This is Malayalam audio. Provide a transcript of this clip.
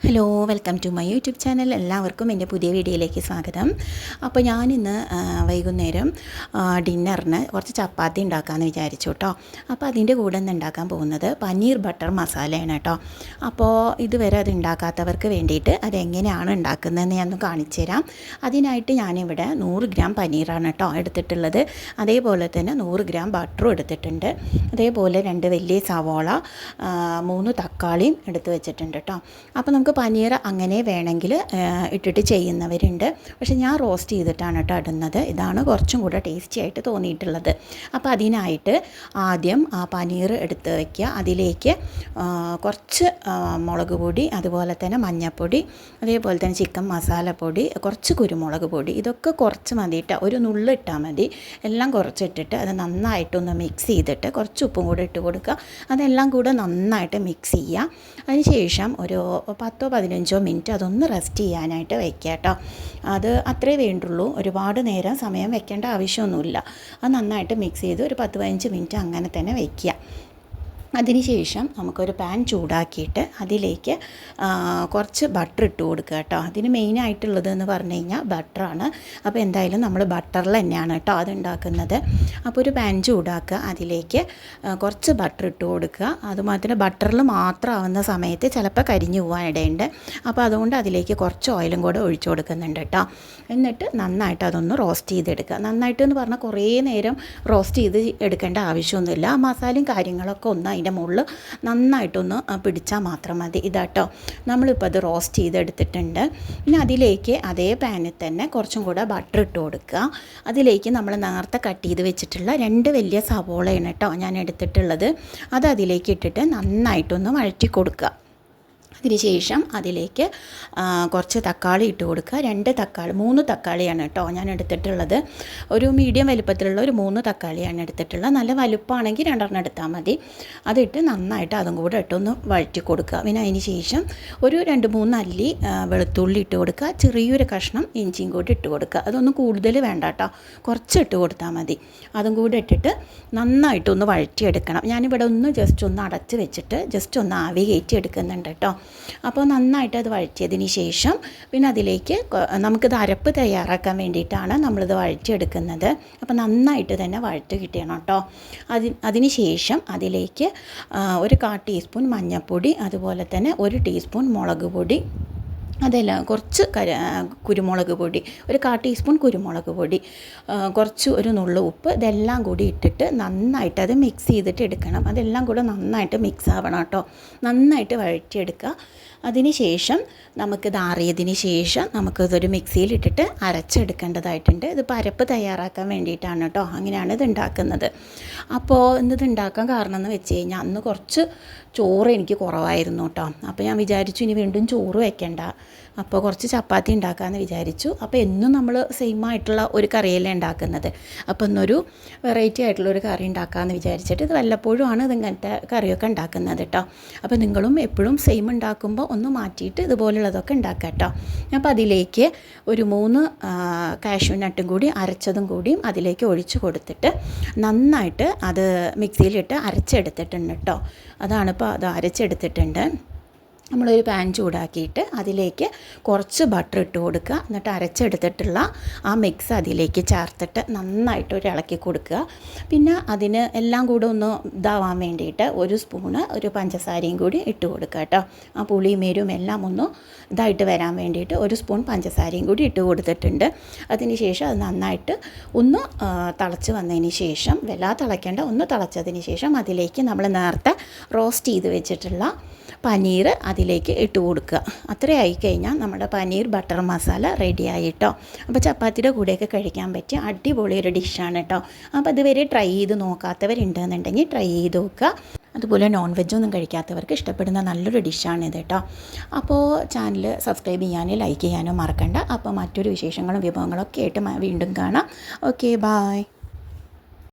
Hello, welcome to my YouTube channel. എല്ലാവർക്കും എൻ്റെ പുതിയ വീഡിയോയിലേക്ക് സ്വാഗതം. അപ്പോൾ ഞാനിന്ന് വൈകുന്നേരം ഡിന്നറിന് കുറച്ച് ചപ്പാത്തി ഉണ്ടാക്കാമെന്ന് വിചാരിച്ചു കേട്ടോ. അപ്പോൾ അതിൻ്റെ കൂടെ ഇന്ന് ഉണ്ടാക്കാൻ പോകുന്നത് പനീർ ബട്ടർ മസാലയാണ് കേട്ടോ. അപ്പോൾ ഇതുവരെ അത് ഉണ്ടാക്കാത്തവർക്ക് വേണ്ടിയിട്ട് അതെങ്ങനെയാണ് ഉണ്ടാക്കുന്നതെന്ന് ഞാൻ ഒന്ന് കാണിച്ചു തരാം. അതിനായിട്ട് ഞാനിവിടെ 100 ഗ്രാം പനീറാണ് കേട്ടോ എടുത്തിട്ടുള്ളത്. അതേപോലെ തന്നെ 100 ഗ്രാം ബട്ടറും എടുത്തിട്ടുണ്ട്. അതേപോലെ 2 വലിയ സവോള, 3 തക്കാളിയും എടുത്ത് വെച്ചിട്ടുണ്ട് കേട്ടോ. അപ്പോൾ നമുക്ക് പനീർ അങ്ങനെ വേണമെങ്കിൽ ഇട്ടിട്ട് ചെയ്യുന്നവരുണ്ട്. പക്ഷേ ഞാൻ റോസ്റ്റ് ചെയ്തിട്ടാണ് കേട്ടോ ഇടുന്നത്. ഇതാണ് കുറച്ചും കൂടെ ടേസ്റ്റി ആയിട്ട് തോന്നിയിട്ടുള്ളത്. അപ്പോൾ അതിനായിട്ട് ആദ്യം ആ പനീർ എടുത്ത് വയ്ക്കുക. അതിലേക്ക് കുറച്ച് മുളക് പൊടി, അതുപോലെ തന്നെ മഞ്ഞൾപ്പൊടി, അതേപോലെ തന്നെ ചിക്കൻ മസാലപ്പൊടി, കുറച്ച് കുരുമുളക് പൊടി, ഇതൊക്കെ കുറച്ച് മതിയിട്ട് ഒരു നുള്ള് ഇട്ടാൽ മതി. എല്ലാം കുറച്ചിട്ടിട്ട് അത് നന്നായിട്ടൊന്ന് മിക്സ് ചെയ്തിട്ട് കുറച്ച് ഉപ്പും കൂടെ ഇട്ട് കൊടുക്കുക. അതെല്ലാം കൂടെ നന്നായിട്ട് മിക്സ് ചെയ്യുക. അതിനുശേഷം ഒരു 10-15 മിനിറ്റ് അതൊന്ന് റെസ്റ്റ് ചെയ്യാനായിട്ട് വയ്ക്കുക കേട്ടോ. അത് അത്രേ വേണ്ടുള്ളൂ. ഒരുപാട് നേരം സമയം വെക്കേണ്ട ആവശ്യമൊന്നുമില്ല. അത് നന്നായിട്ട് മിക്സ് ചെയ്ത് ഒരു 10-15 മിനിറ്റ് അങ്ങനെ തന്നെ വയ്ക്കുക. അതിനുശേഷം നമുക്കൊരു പാൻ ചൂടാക്കിയിട്ട് അതിലേക്ക് കുറച്ച് ബട്ടർ ഇട്ട് കൊടുക്കുക കേട്ടോ. അതിന് മെയിനായിട്ടുള്ളതെന്ന് പറഞ്ഞു കഴിഞ്ഞാൽ ബട്ടറാണ്. അപ്പോൾ എന്തായാലും നമ്മൾ ബട്ടറിൽ തന്നെയാണ് കേട്ടോ അത് ഉണ്ടാക്കുന്നത്. അപ്പോൾ ഒരു പാൻ ചൂടാക്കുക, അതിലേക്ക് കുറച്ച് ബട്ടർ ഇട്ട് കൊടുക്കുക. അതുമാത്രമേ ബട്ടറിൽ മാത്രമാവുന്ന സമയത്ത് ചിലപ്പോൾ കരിഞ്ഞു പോകാൻ ഇടയുണ്ട്. അപ്പോൾ അതുകൊണ്ട് അതിലേക്ക് കുറച്ച് ഓയിലും കൂടെ ഒഴിച്ചു കൊടുക്കുന്നുണ്ട് കേട്ടോ. എന്നിട്ട് നന്നായിട്ട് അതൊന്ന് റോസ്റ്റ് ചെയ്തെടുക്കുക. നന്നായിട്ട് എന്ന് പറഞ്ഞാൽ കുറേ നേരം റോസ്റ്റ് ചെയ്ത് എടുക്കേണ്ട ആവശ്യമൊന്നുമില്ല. ആ മസാലയും കാര്യങ്ങളൊക്കെ ഒന്ന് അതിൻ്റെ മുകളിൽ നന്നായിട്ടൊന്ന് പിടിച്ചാൽ മാത്രം മതി. ഇതാട്ടോ നമ്മളിപ്പോൾ അത് റോസ്റ്റ് ചെയ്തെടുത്തിട്ടുണ്ട്. പിന്നെ അതിലേക്ക് അതേ പാനിൽ തന്നെ കുറച്ചും കൂടെ ബട്ടർ ഇട്ട് കൊടുക്കുക. അതിലേക്ക് നമ്മൾ നേരത്തെ കട്ട് ചെയ്ത് വെച്ചിട്ടുള്ള 2 വലിയ സവോളയാണ് കേട്ടോ ഞാൻ എടുത്തിട്ടുള്ളത്. അത് അതിലേക്ക് ഇട്ടിട്ട് നന്നായിട്ടൊന്ന് വഴറ്റി കൊടുക്കുക. അതിനുശേഷം അതിലേക്ക് കുറച്ച് തക്കാളി ഇട്ട് കൊടുക്കുക. 3 തക്കാളിയാണ് കേട്ടോ ഞാൻ എടുത്തിട്ടുള്ളത്. ഒരു മീഡിയം വലുപ്പത്തിലുള്ള ഒരു 3 തക്കാളിയാണ് എടുത്തിട്ടുള്ളത്. നല്ല വലുപ്പമാണെങ്കിൽ 2 എടുത്താൽ മതി. അതിട്ട് നന്നായിട്ട് അതും കൂടെ ഇട്ടൊന്ന് വഴറ്റി കൊടുക്കുക. പിന്നെ അതിന് ശേഷം ഒരു 2-3 അല്ലി വെളുത്തുള്ളി ഇട്ട് കൊടുക്കുക. ചെറിയൊരു കഷ്ണം ഇഞ്ചിയും കൂടി ഇട്ട് കൊടുക്കുക. അതൊന്നും കൂടുതൽ വേണ്ട കേട്ടോ, കുറച്ച് ഇട്ട് കൊടുത്താൽ മതി. അതും കൂടെ ഇട്ടിട്ട് നന്നായിട്ടൊന്ന് വഴറ്റിയെടുക്കണം. ഞാനിവിടെ ജസ്റ്റ് ഒന്ന് അടച്ച് വെച്ചിട്ട് ജസ്റ്റ് ഒന്ന് ആവി കയറ്റി എടുക്കുന്നുണ്ട് കേട്ടോ. അപ്പോൾ നന്നായിട്ട് അത് വഴറ്റിയതിന് ശേഷം പിന്നെ അതിലേക്ക് നമുക്കിത് അരപ്പ് തയ്യാറാക്കാൻ വേണ്ടിയിട്ടാണ് നമ്മളിത് വഴറ്റിയെടുക്കുന്നത്. അപ്പോൾ നന്നായിട്ട് തന്നെ വഴറ്റി കിട്ടണം കേട്ടോ. അതിന് ശേഷം അതിലേക്ക് ഒരു 1/4 ടീസ്പൂൺ മഞ്ഞൾപ്പൊടി, അതുപോലെ തന്നെ 1 ടീസ്പൂൺ മുളക് പൊടി, അതെല്ലാം കുറച്ച് കുരുമുളക് പൊടി, ഒരു 1/4 ടീസ്പൂൺ കുരുമുളക് പൊടി, കുറച്ച് ഒരു നുള്ളു ഉപ്പ്, ഇതെല്ലാം കൂടി ഇട്ടിട്ട് നന്നായിട്ട് അത് മിക്സ് ചെയ്തിട്ട് എടുക്കണം. അതെല്ലാം കൂടെ നന്നായിട്ട് മിക്സ് ആവണം കേട്ടോ. നന്നായിട്ട് വഴറ്റിയെടുക്കുക. അതിന് ശേഷം നമുക്കിത് ആറിയതിന് ശേഷം നമുക്കിതൊരു മിക്സിയിലിട്ടിട്ട് അരച്ചെടുക്കേണ്ടതായിട്ടുണ്ട്. ഇതിപ്പോൾ അരപ്പ് തയ്യാറാക്കാൻ വേണ്ടിയിട്ടാണ് കേട്ടോ അങ്ങനെയാണ് ഇത് ഉണ്ടാക്കുന്നത്. അപ്പോൾ ഇത് ഉണ്ടാക്കാൻ കാരണം എന്ന് വെച്ച് കഴിഞ്ഞാൽ അന്ന് കുറച്ച് ചോറ് എനിക്ക് കുറവായിരുന്നു കേട്ടോ. അപ്പോൾ ഞാൻ വിചാരിച്ചു ഇനി വീണ്ടും ചോറ് വെക്കണ്ട, അപ്പോൾ കുറച്ച് ചപ്പാത്തി ഉണ്ടാക്കാമെന്ന് വിചാരിച്ചു. അപ്പോൾ എന്നും നമ്മൾ സെയിം ആയിട്ടുള്ള ഒരു കറിയല്ലേ ഉണ്ടാക്കുന്നത്. അപ്പോൾ ഇന്നൊരു വെറൈറ്റി ആയിട്ടുള്ള ഒരു കറി ഉണ്ടാക്കാമെന്ന് വിചാരിച്ചിട്ട് ഇത് വല്ലപ്പോഴും ആണ് ഇതിങ്ങനത്തെ കറിയൊക്കെ ഉണ്ടാക്കുന്നത് കേട്ടോ. അപ്പോൾ നിങ്ങളും എപ്പോഴും സെയിം ഉണ്ടാക്കുമ്പോൾ ഒന്ന് മാറ്റിയിട്ട് ഇതുപോലുള്ളതൊക്കെ ഉണ്ടാക്കാം കേട്ടോ. അപ്പോൾ അതിലേക്ക് ഒരു 3 കാഷ്യൂ നട്ടും കൂടി അരച്ചതും കൂടിയും അതിലേക്ക് ഒഴിച്ച് കൊടുത്തിട്ട് നന്നായിട്ട് അത് മിക്സിയിലിട്ട് അരച്ചെടുത്തിട്ടുണ്ട് കേട്ടോ. അതാണിപ്പോൾ അത് അരച്ചെടുത്തിട്ടുണ്ട്. നമ്മളൊരു പാൻ ചൂടാക്കിയിട്ട് അതിലേക്ക് കുറച്ച് ബട്ടർ ഇട്ട് കൊടുക്കുക. എന്നിട്ട് അരച്ചെടുത്തിട്ടുള്ള ആ മിക്സ് അതിലേക്ക് ചേർത്തിട്ട് നന്നായിട്ട് ഒരു ഇളക്കി കൊടുക്കുക. പിന്നെ അതിന് എല്ലാം കൂടെ ഒന്ന് ഇതാവാൻ വേണ്ടിയിട്ട് 1 സ്പൂണ് ഒരു പഞ്ചസാരയും കൂടി ഇട്ട് കൊടുക്കുക കേട്ടോ. ആ പുളിയും എരിവും എല്ലാം ഒന്ന് ഇതായിട്ട് വരാൻ വേണ്ടിയിട്ട് 1 സ്പൂൺ പഞ്ചസാരയും കൂടി ഇട്ട് കൊടുത്തിട്ടുണ്ട്. അതിന് ശേഷം അത് നന്നായിട്ട് ഒന്ന് തിളച്ച് വന്നതിന് ശേഷം, വല്ലാതെ തിളയ്ക്കേണ്ട, ഒന്ന് തിളച്ചതിന് ശേഷം അതിലേക്ക് നമ്മൾ നേരത്തെ റോസ്റ്റ് ചെയ്ത് വെച്ചിട്ടുള്ള പനീർ അതിലേക്ക് ഇട്ട് കൊടുക്കുക. അത്രയും ആയിക്കഴിഞ്ഞാൽ നമ്മുടെ പനീർ ബട്ടർ മസാല റെഡി ആയിട്ടോ. അപ്പോൾ ചപ്പാത്തിയുടെ കൂടെയൊക്കെ കഴിക്കാൻ പറ്റിയ അടിപൊളി ഒരു ഡിഷാണ് കേട്ടോ. അപ്പോൾ ഇതുവരെ ട്രൈ ചെയ്ത് നോക്കാത്തവരുണ്ടെന്നുണ്ടെങ്കിൽ ട്രൈ ചെയ്ത് നോക്കുക. അതുപോലെ നോൺ വെജൊന്നും കഴിക്കാത്തവർക്ക് ഇഷ്ടപ്പെടുന്ന നല്ലൊരു ഡിഷാണിത് കേട്ടോ. അപ്പോൾ ചാനൽ സബ്സ്ക്രൈബ് ചെയ്യാനും ലൈക്ക് ചെയ്യാനും മറക്കണ്ട. അപ്പോൾ മറ്റൊരു വിശേഷങ്ങളും വിഭവങ്ങളൊക്കെ ആയിട്ട് വീണ്ടും കാണാം. Okay, bye.